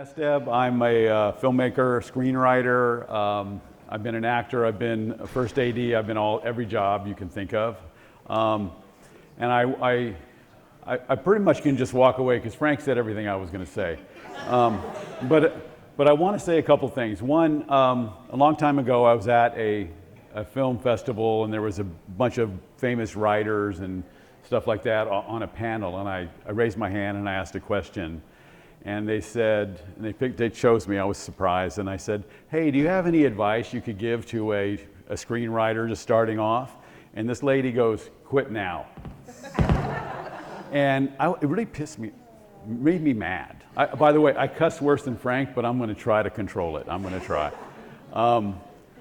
Esteb. I'm a filmmaker, screenwriter. I've been an actor. I've been a first AD. I've been every job you can think of. And I pretty much can just walk away because Frank said everything I was going to say. But I want to say a couple things. One, a long time ago, I was at a film festival, and there was a bunch of famous writers and stuff like that on a panel, and I raised my hand and I asked a question. And they said, and they chose me, I was surprised, and I said, hey, do you have any advice you could give to a screenwriter just starting off? And this lady goes, quit now. And it really made me mad. By the way, I cuss worse than Frank, but I'm going to try to control it. I'm going to try. Now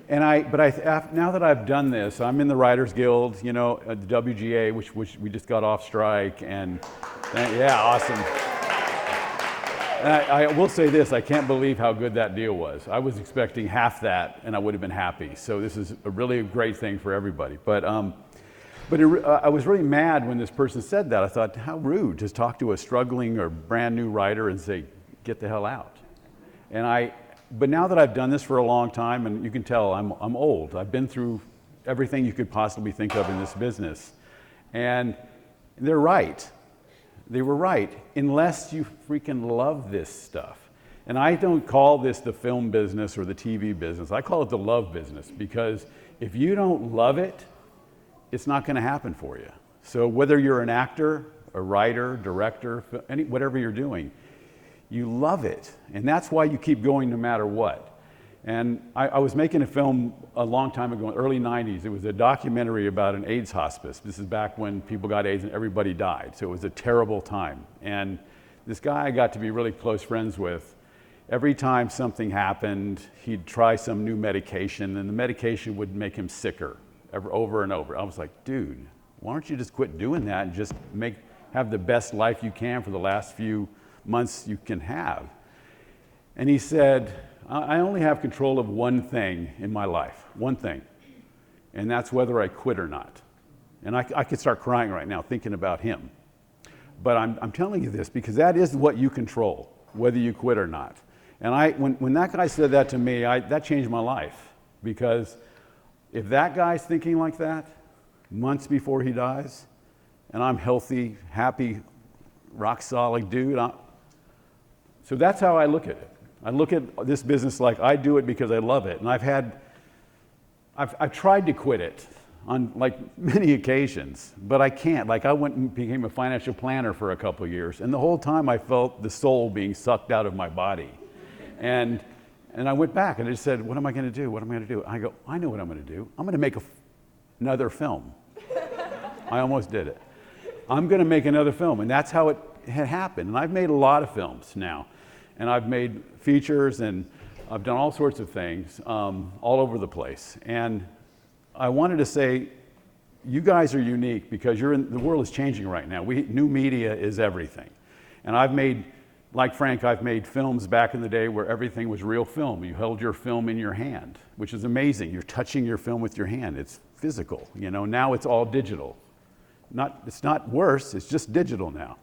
that I've done this, I'm in the Writers Guild, you know, the WGA, which we just got off strike, and yeah, awesome. And I will say this, I can't believe how good that deal was. I was expecting half that, and I would have been happy. So this is a really great thing for everybody. But I was really mad when this person said that. I thought, how rude to talk to a struggling or brand new writer and say, get the hell out. But now that I've done this for a long time, and you can tell I'm old. I've been through everything you could possibly think of in this business. And they're right. They were right, unless you freaking love this stuff. And I don't call this the film business or the TV business. I call it the love business, because if you don't love it, it's not going to happen for you. So whether you're an actor, a writer, director, whatever you're doing, you love it. And that's why you keep going no matter what. And I was making a film a long time ago, in the early 90s. It was a documentary about an AIDS hospice. This is back when people got AIDS and everybody died. So it was a terrible time. And this guy I got to be really close friends with, every time something happened, he'd try some new medication, and the medication would make him sicker over and over. I was like, dude, why don't you just quit doing that and just have the best life you can for the last few months you can have? And he said, I only have control of one thing in my life, one thing, and that's whether I quit or not. And I could start crying right now thinking about him. But I'm telling you this because that is what you control, whether you quit or not. And when that guy said that to me, that changed my life, because if that guy's thinking like that months before he dies, and I'm healthy, happy, rock solid dude, so that's how I look at it. I look at this business like I do it because I love it. And I've tried to quit it on like many occasions, but I can't. Like I went and became a financial planner for a couple of years, and the whole time I felt the soul being sucked out of my body. And I went back and I just said, what am I going to do? What am I going to do? I go, I know what I'm going to do. I'm going to make another film. I almost did it. I'm going to make another film. And that's how it had happened. And I've made a lot of films now. And I've made features, and I've done all sorts of things all over the place. And I wanted to say, you guys are unique because the world is changing right now. New media is everything. And I've made, like Frank, I've made films back in the day where everything was real film. You held your film in your hand, which is amazing. You're touching your film with your hand. It's physical. You know, now it's all digital. It's not worse, it's just digital now.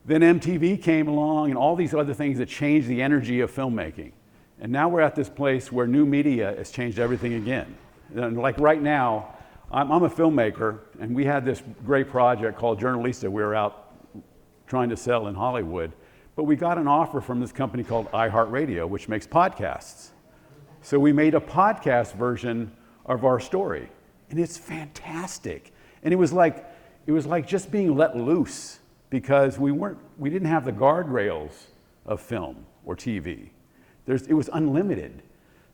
Then MTV came along and all these other things that changed the energy of filmmaking. And now we're at this place where new media has changed everything again. And like right now, I'm a filmmaker, and we had this great project called Journalista we were out trying to sell in Hollywood. But we got an offer from this company called iHeartRadio, which makes podcasts. So we made a podcast version of our story. And it's fantastic. And it was like just being let loose, because we didn't have the guardrails of film or TV. It was unlimited.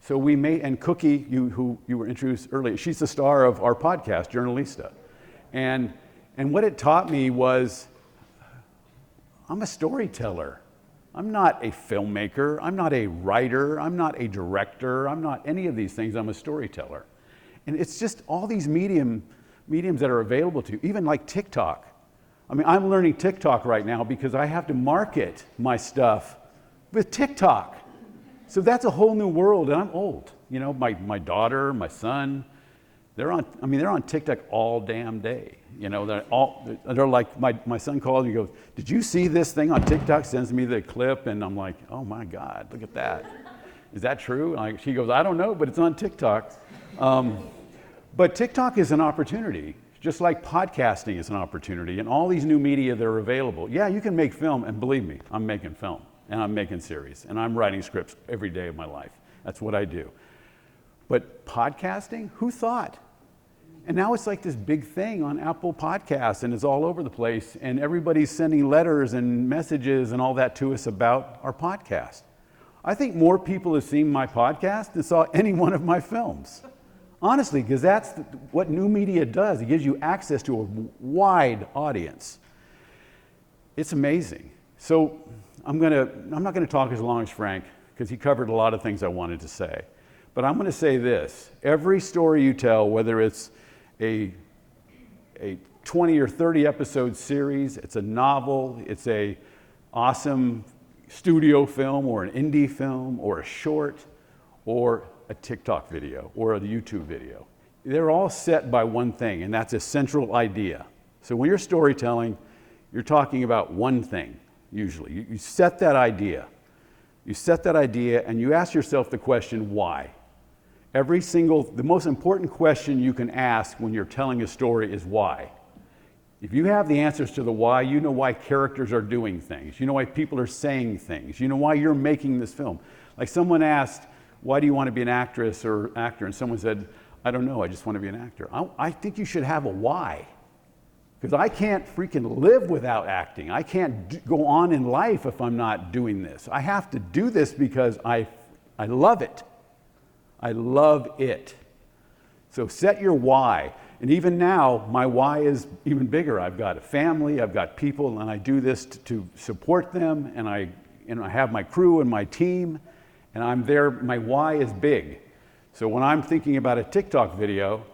So we made, and Cookie, who you were introduced earlier, she's the star of our podcast, Journalista. And what it taught me was, I'm a storyteller. I'm not a filmmaker. I'm not a writer. I'm not a director. I'm not any of these things. I'm a storyteller. And it's just all these mediums that are available to you, even like TikTok. I mean, I'm learning TikTok right now because I have to market my stuff with TikTok. So that's a whole new world, and I'm old. You know, my daughter, my son, they're on TikTok all damn day. You know, they're like, my son called and he goes, did you see this thing on TikTok? Sends me the clip, and I'm like, oh my God, look at that. Is that true? She goes, I don't know, but it's on TikTok. But TikTok is an opportunity, just like podcasting is an opportunity, and all these new media that are available. Yeah, you can make film, and believe me, I'm making film, and I'm making series, and I'm writing scripts every day of my life. That's what I do. But podcasting, who thought? And now it's like this big thing on Apple Podcasts, and it's all over the place, and everybody's sending letters and messages and all that to us about our podcast. I think more people have seen my podcast than saw any one of my films. Honestly, because that's what new media does. It gives you access to a wide audience. It's amazing. So I'm not going to talk as long as Frank, because he covered a lot of things I wanted to say. But I'm going to say this. Every story you tell, whether it's a 20 or 30 episode series, it's a novel, it's a awesome studio film or an indie film or a short or a TikTok video or a YouTube video. They're all set by one thing, and that's a central idea. So when you're storytelling, you're talking about one thing, usually. You set that idea. You set that idea and you ask yourself the question, why? The most important question you can ask when you're telling a story is why. If you have the answers to the why, you know why characters are doing things. You know why people are saying things. You know why you're making this film. Like someone asked, why do you want to be an actress or actor? And someone said, I don't know, I just want to be an actor. I think you should have a why. Because I can't freaking live without acting. I can't go on in life if I'm not doing this. I have to do this because I love it. I love it. So set your why. And even now, my why is even bigger. I've got a family, I've got people, and I do this to support them, and I have my crew and my team, and I'm there. My why is big. So when I'm thinking about a TikTok video,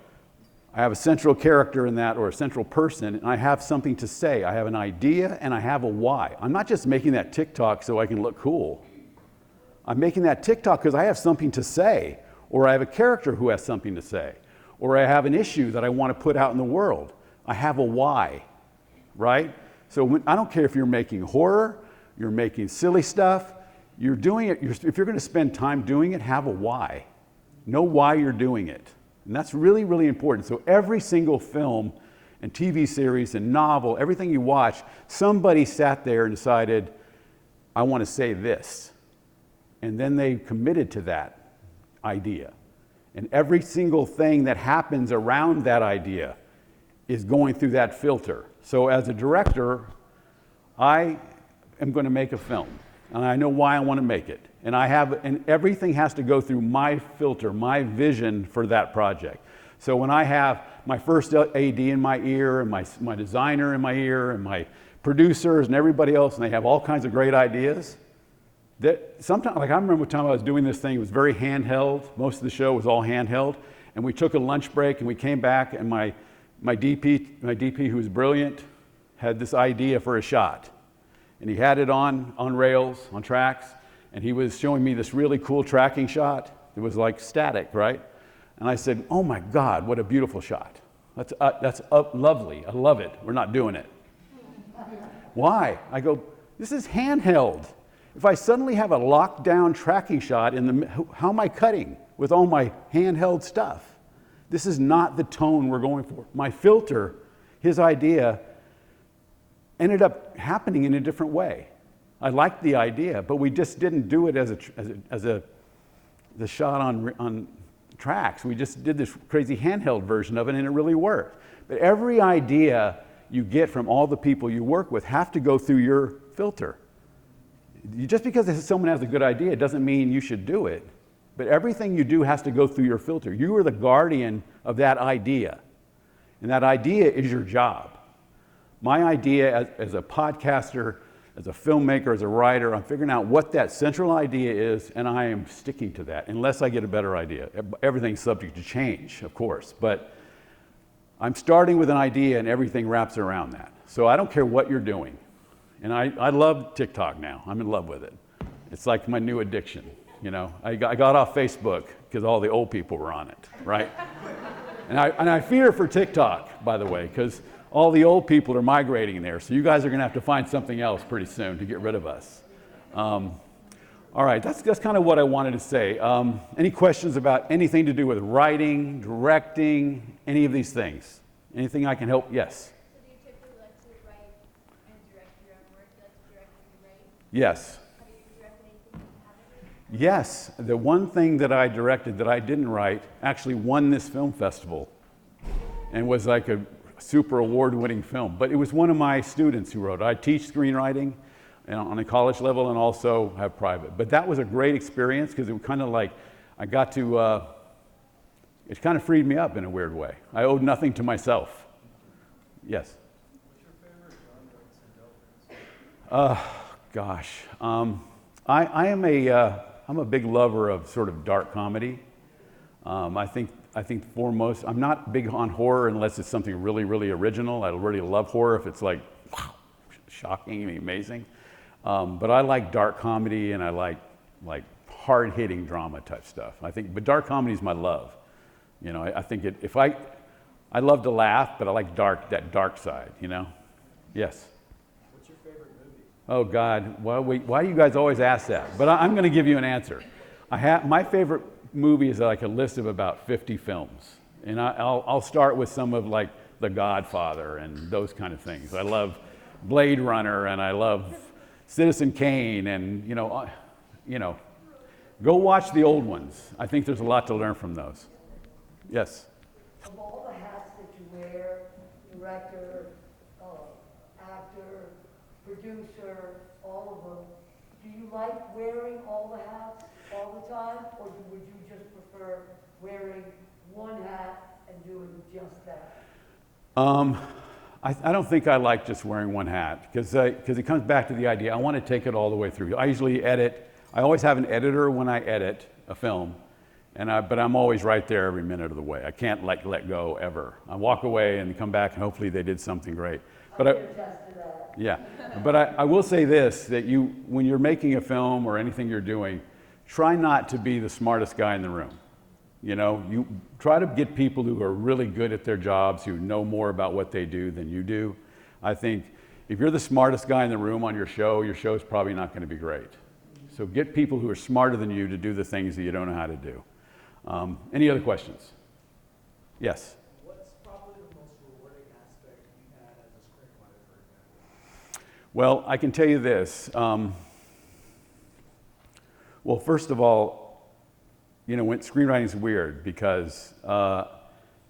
I have a central character in that, or a central person, and I have something to say. I have an idea, and I have a why. I'm not just making that TikTok so I can look cool. I'm making that TikTok because I have something to say, or I have a character who has something to say, or I have an issue that I want to put out in the world. I have a why, right? So I don't care if you're making horror, you're making silly stuff, you're doing it, if you're going to spend time doing it, have a why. Know why you're doing it. And that's really, really important. So every single film and TV series and novel, everything you watch, somebody sat there and decided, I want to say this. And then they committed to that idea. And every single thing that happens around that idea is going through that filter. So as a director, I am going to make a film, and I know why I want to make it. And everything has to go through my filter, my vision for that project. So when I have my first AD in my ear, and my designer in my ear, and my producers and everybody else, and they have all kinds of great ideas, that sometimes, like I remember one time I was doing this thing, it was very handheld. Most of the show was all handheld. And we took a lunch break and we came back, and my DP, who was brilliant, had this idea for a shot. And he had it on rails, on tracks, and he was showing me this really cool tracking shot. It was like static, right? And I said, oh my God, what a beautiful shot. That's lovely, I love it. We're not doing it. Why? I go, this is handheld. If I suddenly have a locked-down tracking shot, how am I cutting with all my handheld stuff? This is not the tone we're going for. My filter, his idea, ended up happening in a different way. I liked the idea, but we just didn't do it as the shot on tracks. We just did this crazy handheld version of it, and it really worked. But every idea you get from all the people you work with have to go through your filter. Just because someone has a good idea doesn't mean you should do it. But everything you do has to go through your filter. You are the guardian of that idea. And that idea is your job. My idea as a podcaster, as a filmmaker, as a writer, I'm figuring out what that central idea is, and I am sticking to that, unless I get a better idea. Everything's subject to change, of course. But I'm starting with an idea, and everything wraps around that. So I don't care what you're doing. And I love TikTok now. I'm in love with it. It's like my new addiction. You know, I got off Facebook because all the old people were on it, right? and I fear for TikTok, by the way, because all the old people are migrating there, so you guys are going to have to find something else pretty soon to get rid of us. All right, that's kind of what I wanted to say. Any questions about anything to do with writing, directing, any of these things? Anything I can help? Yes? So do you typically like to write and direct your own work? Do you like to direct and write? Yes. Have you directed anything you haven't written? Yes, the one thing that I directed that I didn't write actually won this film festival and was like a super award-winning film. But it was one of my students who wrote it. I teach screenwriting on a college level and also have private. But that was a great experience because it was kind of like I got to, it kind of freed me up in a weird way. I owed nothing to myself. Yes? What's your favorite genre of Gosh, I'm a big lover of sort of dark comedy. I think foremost, I'm not big on horror unless it's something really, really original. I really love horror if it's like, wow, shocking and amazing. But I like dark comedy and I like hard-hitting drama type stuff. But dark comedy is my love. You know, I think I love to laugh, but I like that dark side, you know? Yes? What's your favorite movie? Oh God, why do you guys always ask that? But I'm gonna give you an answer. My favorite movie is like a list of about 50 films. And I'll start with some of like The Godfather and those kind of things. I love Blade Runner and I love Citizen Kane and, you know, go watch the old ones. I think there's a lot to learn from those. Yes? Of all the hats that you wear, director, actor, producer, all of them, do you like wearing all the hats all the time, or would you just prefer wearing one hat and doing just that? I don't think I like just wearing one hat because it comes back to the idea. I want to take it all the way through. I usually edit. I always have an editor when I edit a film, but I'm always right there every minute of the way. I can't let go ever. I walk away and come back and hopefully they did something great. But I can attest to that. yeah, but I will say this, that when you're making a film or anything you're doing, try not to be the smartest guy in the room. You know, you try to get people who are really good at their jobs, who know more about what they do than you do. I think if you're the smartest guy in the room on your show's probably not going to be great. So get people who are smarter than you to do the things that you don't know how to do. Any other questions? Yes? What's probably the most rewarding aspect you had as a screenwriter, for example? Well, I can tell you this. Well, first of all, you know, when screenwriting is weird because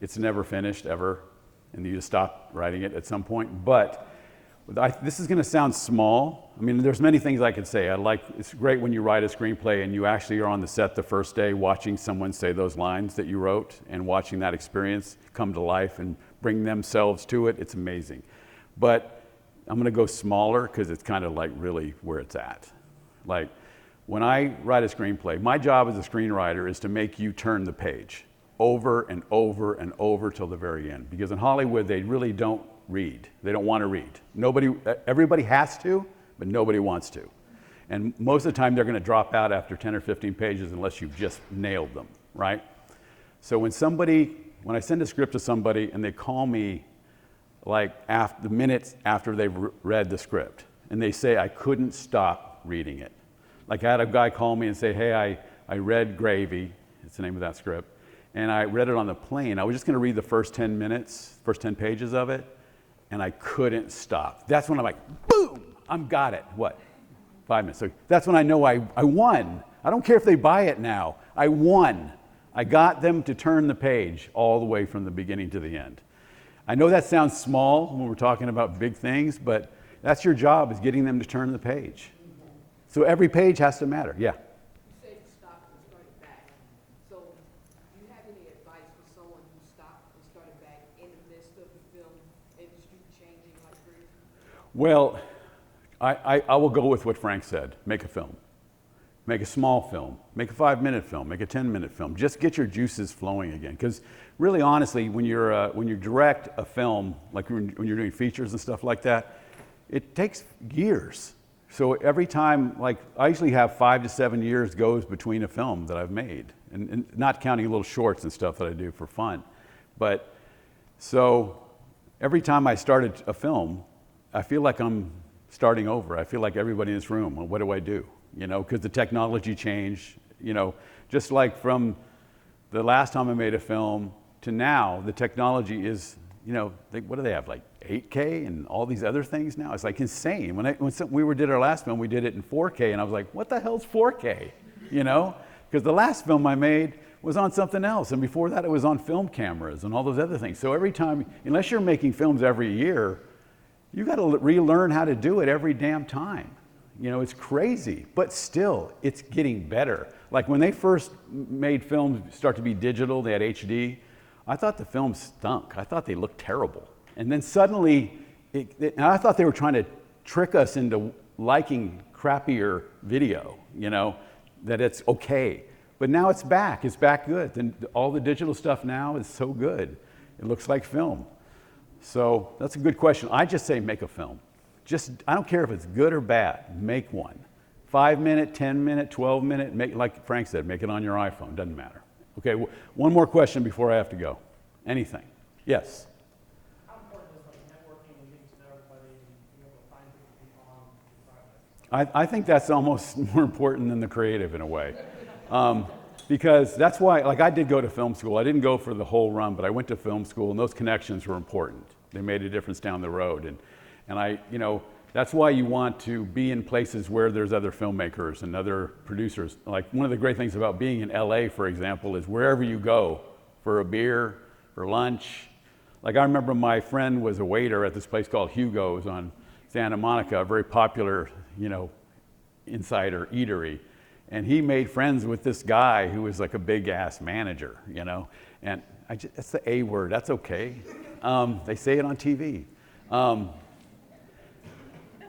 it's never finished ever, and you just stop writing it at some point. But this is going to sound small. I mean, there's many things I could say. It's great when you write a screenplay and you actually are on the set the first day watching someone say those lines that you wrote and watching that experience come to life and bring themselves to it. It's amazing. But I'm going to go smaller because it's kind of like really where it's at. Like, when I write a screenplay, my job as a screenwriter is to make you turn the page over and over and over till the very end. Because in Hollywood, they really don't read. They don't want to read. Everybody has to, but nobody wants to. And most of the time, they're going to drop out after 10 or 15 pages unless you've just nailed them, right? So when I send a script to somebody and they call me like the minutes after they've read the script, and they say, I couldn't stop reading it. Like I had a guy call me and say, hey, I read Gravy, it's the name of that script, and I read it on the plane. I was just going to read the first 10 pages of it, and I couldn't stop. That's when I'm like, boom, I've got it. What? 5 minutes. So that's when I know I won. I don't care if they buy it now. I won. I got them to turn the page all the way from the beginning to the end. I know that sounds small when we're talking about big things, but that's your job, is getting them to turn the page. So every page has to matter. Yeah. You said you stopped and started back. So do you have any advice for someone who stopped and started back in the midst of the film industry changing like crazy? Well, I will go with what Frank said. Make a film. Make a small film. Make a 5-minute film. Make a 10-minute film. Just get your juices flowing again. Because really, honestly, when you direct a film, like when you're doing features and stuff like that, it takes years. So every time, like I usually have 5 to 7 years goes between a film that I've made, and not counting little shorts and stuff that I do for fun. But so every time I started a film, I feel like I'm starting over. I feel like everybody in this room, well, what do I do? You know, because the technology changed, you know, just like from the last time I made a film to now, the technology is, you know, what do they have, like 8K and all these other things now? It's like insane. When we did our last film, we did it in 4K, and I was like, what the hell's 4K? You know, because the last film I made was on something else, and before that it was on film cameras and all those other things. So every time, unless you're making films every year, you got to relearn how to do it every damn time. You know, it's crazy, but still, it's getting better. Like when they first made films start to be digital, they had HD, I thought the film stunk. I thought they looked terrible. And then suddenly, and I thought they were trying to trick us into liking crappier video, you know, that it's okay. But now it's back good. And all the digital stuff now is so good. It looks like film. So that's a good question. I just say make a film. I don't care if it's good or bad, make one. 5-minute, 10-minute, 12-minute, make, like Frank said, make it on your iPhone, doesn't matter. Okay, one more question before I have to go. Anything? Yes? How important is like networking and getting to know everybody and being able to find people to be on the project? I think that's almost more important than the creative in a way. Because that's why, like I did go to film school. I didn't go for the whole run, but I went to film school, and those connections were important. They made a difference down the road. And I, you know, that's why you want to be in places where there's other filmmakers and other producers. Like one of the great things about being in LA, for example, is wherever you go for a beer, for lunch. Like I remember my friend was a waiter at this place called Hugo's on Santa Monica, a very popular, you know, insider eatery. And he made friends with this guy who was like a big ass manager, you know. And that's the A word, that's okay. They say it on TV.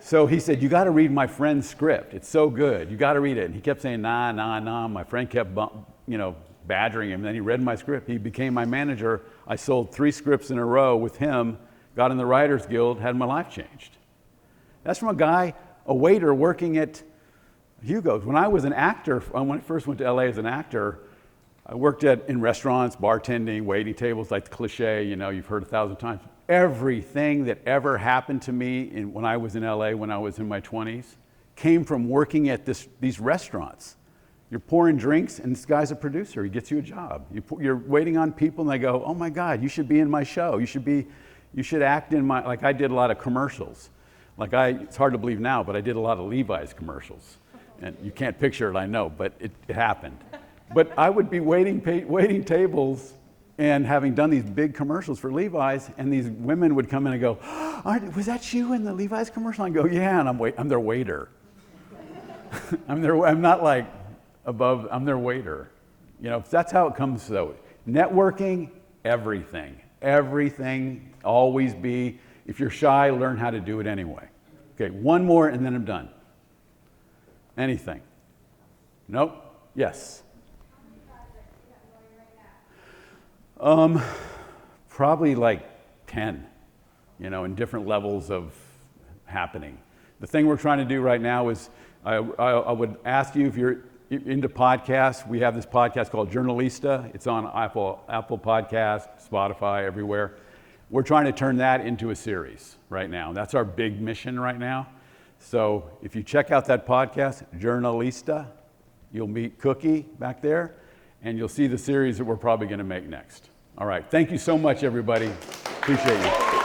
So he said, you got to read my friend's script. It's so good. You got to read it. And he kept saying, nah, nah, nah. My friend kept, you know, badgering him. And then he read my script. He became my manager. I sold 3 scripts in a row with him, got in the Writers Guild, had my life changed. That's from a guy, a waiter working at Hugo's. When I was an actor, when I first went to LA as an actor, I worked in restaurants, bartending, waiting tables, like the cliche, you know, you've heard 1,000 times. Everything that ever happened to me when I was in LA, when I was in my 20s, came from working at these restaurants. You're pouring drinks, and this guy's a producer. He gets you a job. You're waiting on people, and they go, oh my God, you should be in my show. You should act in my, like I did a lot of commercials. It's hard to believe now, but I did a lot of Levi's commercials. And you can't picture it, I know, but it happened. But I would be waiting tables and having done these big commercials for Levi's, and these women would come in and go, was that you in the Levi's commercial? I go, yeah, and I'm their waiter. I'm not like above, I'm their waiter. You know, that's how it comes though. Networking, everything, always be, if you're shy, learn how to do it anyway. Okay, one more and then I'm done. Anything? Nope? Yes? Probably like 10, you know, in different levels of happening. The thing we're trying to do right now is, I would ask you if you're into podcasts. We have this podcast called Journalista. It's on Apple Podcasts, Spotify, everywhere. We're trying to turn that into a series right now. That's our big mission right now. So if you check out that podcast, Journalista, you'll meet Cookie back there, and you'll see the series that we're probably going to make next. All right. Thank you so much, everybody. Appreciate you.